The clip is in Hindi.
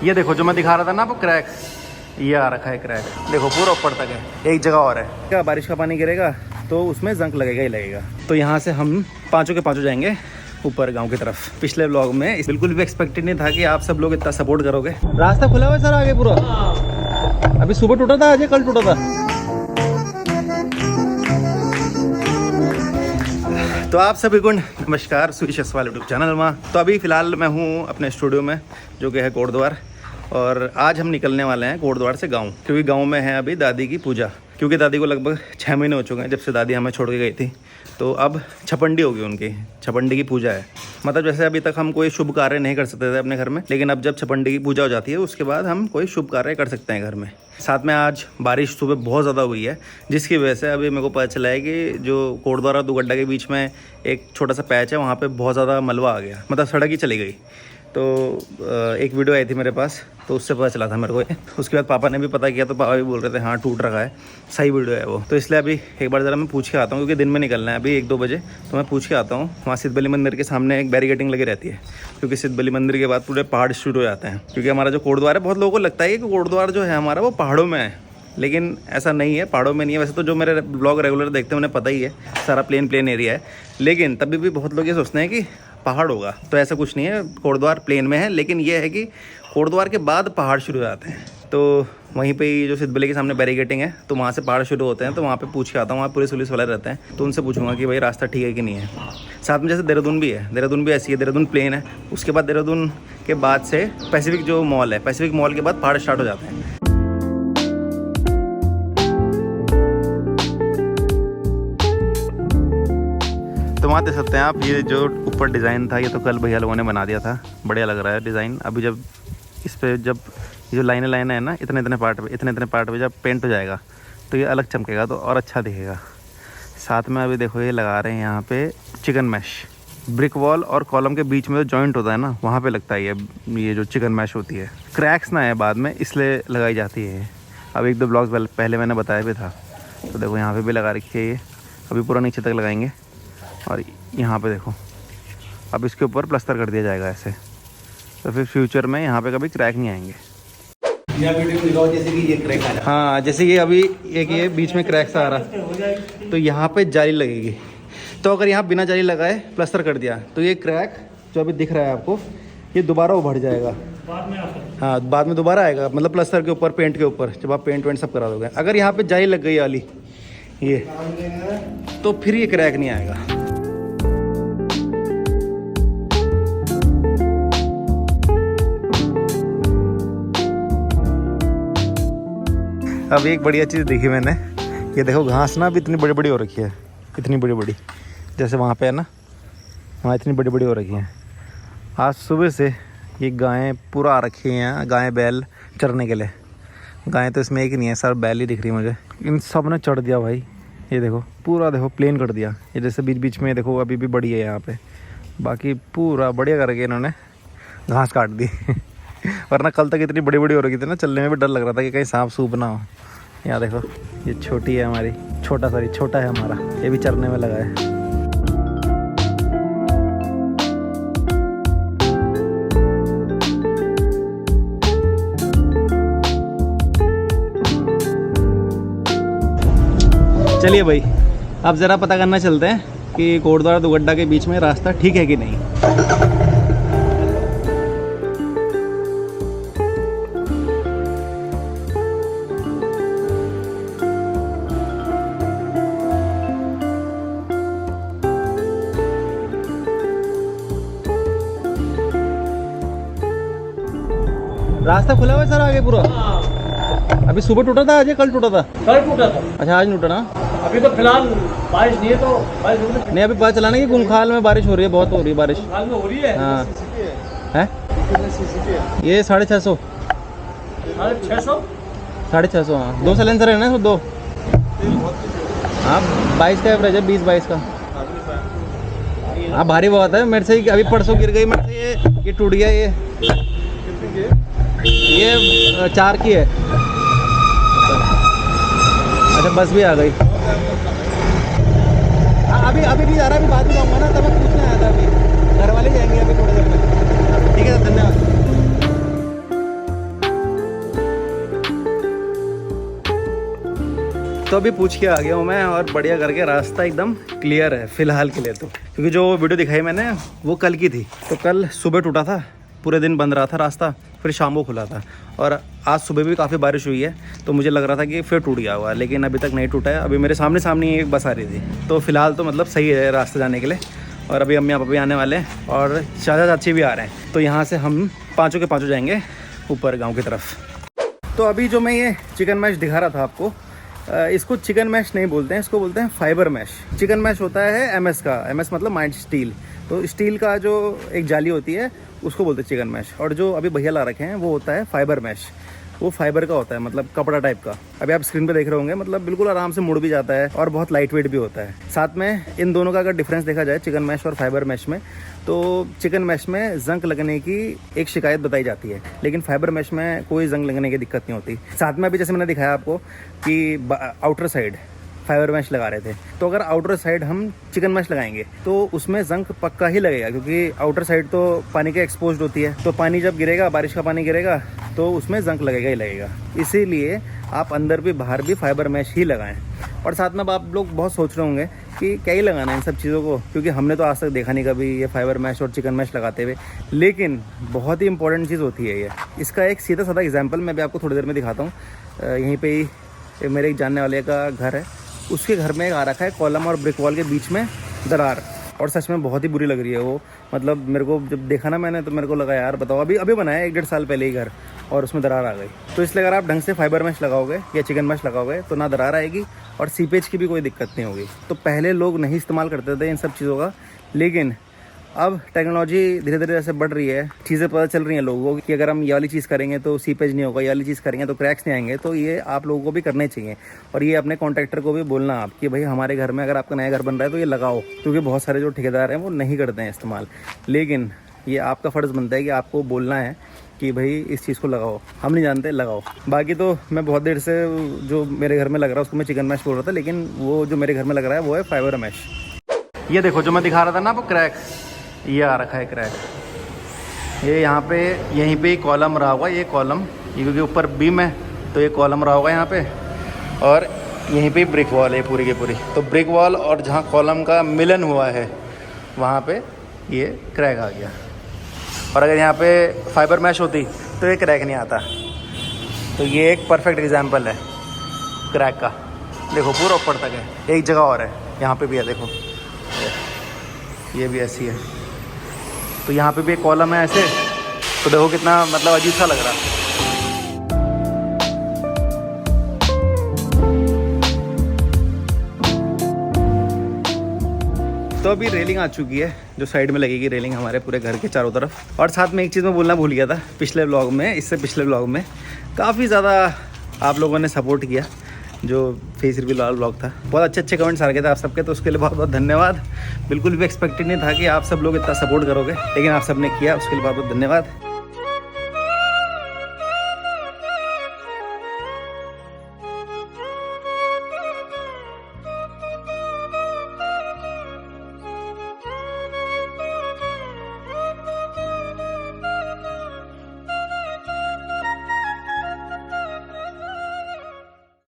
ये देखो जो मैं दिखा रहा था ना आपको क्रैक, ये आ रखा है क्रैक, देखो पूरा ऊपर तक है, एक जगह और है। क्या बारिश का पानी गिरेगा तो उसमें जंक लगेगा ही लगेगा। तो यहाँ से हम पाँचों के पाँचों जाएंगे ऊपर गांव की तरफ। पिछले व्लॉग में बिल्कुल भी एक्सपेक्टेड नहीं था कि आप सब लोग इतना सपोर्ट करोगे। रास्ता खुला हुआ है सर आगे पूरा? अभी सुबह टूटा था, आज कल टूटा था? तो आप सभी को नमस्कार, सुरेश असवाल यूट्यूब चैनल में। तो अभी फ़िलहाल मैं हूँ अपने स्टूडियो में जो कि है कोटद्वार, और आज हम निकलने वाले हैं कोटद्वार से गांव, क्योंकि गांव में है अभी दादी की पूजा। क्योंकि दादी को लगभग 6 महीने हो चुके हैं जब से दादी हमें छोड़ के गई थी, तो अब छपंडी होगी उनकी, छपंडी की पूजा है। मतलब जैसे अभी तक हम कोई शुभ कार्य नहीं कर सकते थे अपने घर में, लेकिन अब जब छपंडी की पूजा हो जाती है उसके बाद हम कोई शुभ कार्य कर सकते हैं घर में। साथ में आज बारिश सुबह बहुत ज़्यादा हुई है, जिसकी वजह से अभी मेरे को पता चला है कि जो कोटद्वार और दुगड्डा के बीच में एक छोटा सा पैच है, वहाँ पे बहुत ज़्यादा मलबा आ गया, मतलब सड़क ही चली गई। तो एक वीडियो आई थी मेरे पास, तो उससे पता चला था मेरे को। उसके बाद पापा ने भी पता किया, तो पापा भी बोल रहे थे हाँ टूट रखा है, सही वीडियो है वो। तो इसलिए अभी एक बार ज़रा मैं पूछ के आता हूँ, क्योंकि दिन में निकलना है अभी 1-2 बजे, तो मैं पूछ के आता हूँ। वहाँ सिद्धबली मंदिर के सामने एक बैरिकेडिंग लगी रहती है, क्योंकि सिद्धबली मंदिर के बाद पूरे पहाड़ शुरू हो जाते हैं। क्योंकि हमारा जो कोटद्वार है, बहुत लोगों को लगता है कि कोटद्वार जो है हमारा वो पहाड़ों में है, लेकिन ऐसा नहीं है, पहाड़ों में नहीं है। वैसे तो जो मेरे ब्लॉग रेगुलर देखते हैं उन्हें पता ही है, सारा प्लेन एरिया है, लेकिन तभी भी बहुत लोग ये सोचते हैं कि पहाड़ होगा, तो ऐसा कुछ नहीं है। कोटद्वार प्लेन में है, लेकिन ये है कि कोटद्वार के बाद पहाड़ शुरू हो जाते हैं। तो वहीं पे जो सिद्धबली के सामने बैरिकेडिंग है, तो वहाँ से पहाड़ शुरू होते हैं। तो वहाँ पे पूछ के आता हूँ, वहाँ पुलिस वाले रहते हैं, तो उनसे पूछूंगा कि भाई रास्ता ठीक है कि नहीं है। साथ में जैसे देहरादून भी है, देहरादून भी ऐसी है, देहरादून प्लेन है, उसके बाद देहरादून के बाद से पैसिफिक जो मॉल है, पैसिफिक मॉल के बाद पहाड़ स्टार्ट हो जाते हैं। तो वहाँ देख सकते हैं आप, ये जो ऊपर डिज़ाइन था, ये तो कल भैया लोगों ने बना दिया था, बढ़िया लग रहा है डिज़ाइन। अभी जब इस पर जब ये जो लाइनें है ना, इतने पार्ट पे जब पेंट हो जाएगा तो ये अलग चमकेगा, तो और अच्छा दिखेगा। साथ में अभी देखो ये लगा रहे हैं यहाँ पे चिकन मैश, ब्रिक वॉल और कॉलम के बीच में जो जॉइंट होता है ना, वहाँ पे लगता है ये जो चिकन मैश होती है। क्रैक्स ना है बाद में, इसलिए लगाई जाती है। अब 1-2 ब्लॉग्स पहले मैंने बताया भी था। तो देखो यहाँ पे भी लगा रखी है ये, अभी पूरा नीचे तक लगाएंगे। और यहाँ पे देखो, अब इसके ऊपर प्लास्टर कर दिया जाएगा ऐसे, तो फिर फ्यूचर में यहाँ पे कभी क्रैक नहीं आएंगे। जैसे कि ये क्रैक आ रहा है, हाँ जैसे कि अभी एक ये बीच में क्रैक सा आ रहा, तो यहाँ पे जाली लगेगी। तो अगर यहाँ बिना जाली लगाए प्लास्टर कर दिया, तो ये क्रैक जो अभी दिख रहा है आपको, ये दोबारा उभर जाएगा बाद में। हाँ बाद में दोबारा आएगा, मतलब प्लास्टर के ऊपर, पेंट के ऊपर, जब आप पेंट सब करा दोगे। अगर यहाँ पे जाली लग गई वाली ये, तो फिर ये क्रैक नहीं आएगा। अब एक बढ़िया चीज़ देखी मैंने, ये देखो घास ना अभी इतनी बड़ी बड़ी हो रखी है, इतनी बड़ी बड़ी, जैसे वहाँ पे है ना, वहाँ इतनी बड़ी बड़ी हो रखी हैं। आज सुबह से ये गायें पूरा आ रखी हैं, गायें बैल चरने के लिए। गायें तो इसमें एक ही नहीं है, सर बैल ही दिख रही है मुझे। इन सब ने चढ़ दिया भाई, ये देखो पूरा देखो प्लेन कर दिया। ये जैसे बीच बीच में देखो अभी भी बड़ी है यहाँ पे, बाकी पूरा बढ़िया करके इन्होंने घास काट दी। वरना कल तक इतनी बड़ी बड़ी हो रही थी ना, चलने में भी डर लग रहा था कि कहीं सांप सूप ना हो। यहाँ देखो ये छोटी है हमारी, छोटा है हमारा, ये भी चरने में लगा है। चलिए भाई, अब ज़रा पता करना चलते हैं कि कोटद्वार दुगड्डा के बीच में रास्ता ठीक है कि नहीं। रास्ता खुला हुआ है सर आगे पूरा? अभी सुबह टूटा था, आज कल टूटा था? कल टूटा था। अच्छा आज टूटा ना? अभी तो फिलहाल बारिश नहीं है, तो बारिश नहीं, अभी पता चला ना कि गुमखाल में बारिश हो रही है, बहुत हो रही है बारिश। हाल में हो रही है। हाँ है ये 650। 650 650 हाँ, 2 सिलेंडर है ना, 2 हाँ, 22 का एवरेज है, 20-22 का। हाँ भारी बहुत है, मेरे से अभी परसों गिर गई मेरे से, ये टूट गया। ये 4 की है। अच्छा बस भी आ गई। अभी भी जा रहा है, अभी बाद में जाऊँगा ना, तब मैं पूछने आया था। अभी घर वाले जाएंगे अभी थोड़ी देर में। ठीक है, धन्यवाद। तो अभी पूछ के आ गया हूँ मैं और बढ़िया करके रास्ता एकदम क्लियर है फ़िलहाल के लिए तो, क्योंकि जो वीडियो दिखाई मैंने वो कल की थी। तो कल सुबह टूटा था, पूरे दिन बंद रहा था रास्ता, फिर शाम को खुला था। और आज सुबह भी काफ़ी बारिश हुई है तो मुझे लग रहा था कि फिर टूट गया हुआ, लेकिन अभी तक नहीं टूटा है। अभी मेरे सामने एक बस आ रही थी, तो फ़िलहाल तो मतलब सही है रास्ते जाने के लिए। और अभी अम्मी पापा भी आने वाले हैं और चाचा चाची भी आ रहे हैं, तो यहाँ से हम पाँचों के पाँचों जाएंगे ऊपर गाँव की तरफ। तो अभी जो मैं ये चिकन मैश दिखा रहा था आपको, इसको चिकन मैश नहीं बोलते हैं, इसको बोलते हैं फाइबर मैश। चिकन मैश होता है एमएस का, एमएस मतलब माइंड स्टील, तो स्टील का जो एक जाली होती है उसको बोलते हैं चिकन मैश। और जो अभी भैया ला रखे हैं वो होता है फाइबर मैश, वो फाइबर का होता है, मतलब कपड़ा टाइप का। अभी आप स्क्रीन पे देख रहे होंगे, मतलब बिल्कुल आराम से मुड़ भी जाता है और बहुत लाइट वेट भी होता है। साथ में इन दोनों का अगर डिफरेंस देखा जाए चिकन मैश और फाइबर मैश में, तो चिकन मैश में जंग लगने की एक शिकायत बताई जाती है, लेकिन फाइबर मैश में कोई जंग लगने की दिक्कत नहीं होती। साथ में अभी जैसे मैंने दिखाया आपको कि आउटर साइड फाइबर मैश लगा रहे थे, तो अगर आउटर साइड हम चिकन मैश लगाएंगे तो उसमें जंग पक्का ही लगेगा, क्योंकि आउटर साइड तो पानी के एक्सपोज्ड होती है, तो पानी जब गिरेगा, बारिश का पानी गिरेगा, तो उसमें जंग लगेगा ही लगेगा। इसीलिए आप अंदर भी बाहर भी फाइबर मैश ही लगाएं। और साथ में अब आप लोग बहुत सोच रहे होंगे कि क्या ही लगाना है इन सब चीज़ों को, क्योंकि हमने तो आज तक देखा नहीं कभी ये फाइबर मैश और चिकन मैश लगाते हुए, लेकिन बहुत ही इंपॉर्टेंट चीज़ होती है ये। इसका एक सीधा साधा एग्जाम्पल मैं भी आपको थोड़ी देर में दिखाता हूँ। यहीं पर ही मेरे एक जानने वाले का घर है, उसके घर में एक आ रखा है कॉलम और ब्रिक वॉल के बीच में दरार, और सच में बहुत ही बुरी लग रही है वो। मतलब मेरे को जब देखा ना मैंने, तो मेरे को लगा यार बताओ, अभी बनाया 1-1.5 साल पहले ही घर और उसमें दरार आ गई। तो इसलिए अगर आप ढंग से फाइबर मैश लगाओगे या चिकन मैश लगाओगे तो ना दरार आएगी और सीपेज की भी कोई दिक्कत नहीं होगी। तो पहले लोग नहीं इस्तेमाल करते थे इन सब चीज़ों का, लेकिन अब टेक्नोलॉजी धीरे धीरे जैसे बढ़ रही है, चीज़ें पता चल रही हैं लोगों को कि अगर हम ये वाली चीज़ करेंगे तो सीपेज नहीं होगा, ये वाली चीज़ करेंगे तो क्रैक्स नहीं आएंगे। तो ये आप लोगों को भी करने चाहिए, और ये अपने कॉन्ट्रैक्टर को भी बोलना आप कि भाई हमारे घर में अगर आपका नया घर बन रहा है तो ये लगाओ, क्योंकि बहुत सारे जो ठेकेदार हैं वो नहीं करते हैं इस्तेमाल। लेकिन ये आपका फ़र्ज़ बनता है कि आपको बोलना है कि भाई इस चीज़ को लगाओ, हम नहीं जानते, लगाओ। बाकी तो मैं बहुत देर से जो मेरे घर में लग रहा है उसको मैं चिकन मैश बोल रहा था, लेकिन वो जो मेरे घर में लग रहा है वो है फाइबर मैश। ये देखो जो मैं दिखा रहा था ना आपको क्रैक, ये आ रखा है क्रैक, ये यहाँ पे यहीं पे कॉलम रहा होगा, ये कॉलम, ये क्योंकि ऊपर बीम है तो ये कॉलम रहा होगा यहाँ पे, और यहीं पे ब्रिक वॉल है पूरी की पूरी। तो ब्रिक वॉल और जहाँ कॉलम का मिलन हुआ है वहाँ पे ये क्रैक आ गया। और अगर यहाँ पे फाइबर मैश होती तो ये क्रैक नहीं आता। तो ये एक परफेक्ट एग्जाम्पल है क्रैक का। देखो पूरा ऊपर तक है, एक जगह और है, यहाँ पे भी है, देखो ये भी ऐसी है। तो यहाँ पे भी एक कॉलम है ऐसे, तो देखो कितना मतलब अजीब सा लग रहा है। तो अभी रेलिंग आ चुकी है, जो साइड में लगेगी रेलिंग हमारे पूरे घर के चारों तरफ। और साथ में एक चीज़ मैं बोलना भूल गया था पिछले व्लॉग में, इससे पिछले व्लॉग में काफ़ी ज़्यादा आप लोगों ने सपोर्ट किया, जो फेस रिवील व्लॉग था। बहुत अच्छे अच्छे कमेंट्स आ रहे थे आप सबके, तो उसके लिए बहुत बहुत धन्यवाद। बिल्कुल भी एक्सपेक्टेड नहीं था कि आप सब लोग इतना सपोर्ट करोगे, लेकिन आप सब ने किया, उसके लिए बहुत बहुत धन्यवाद।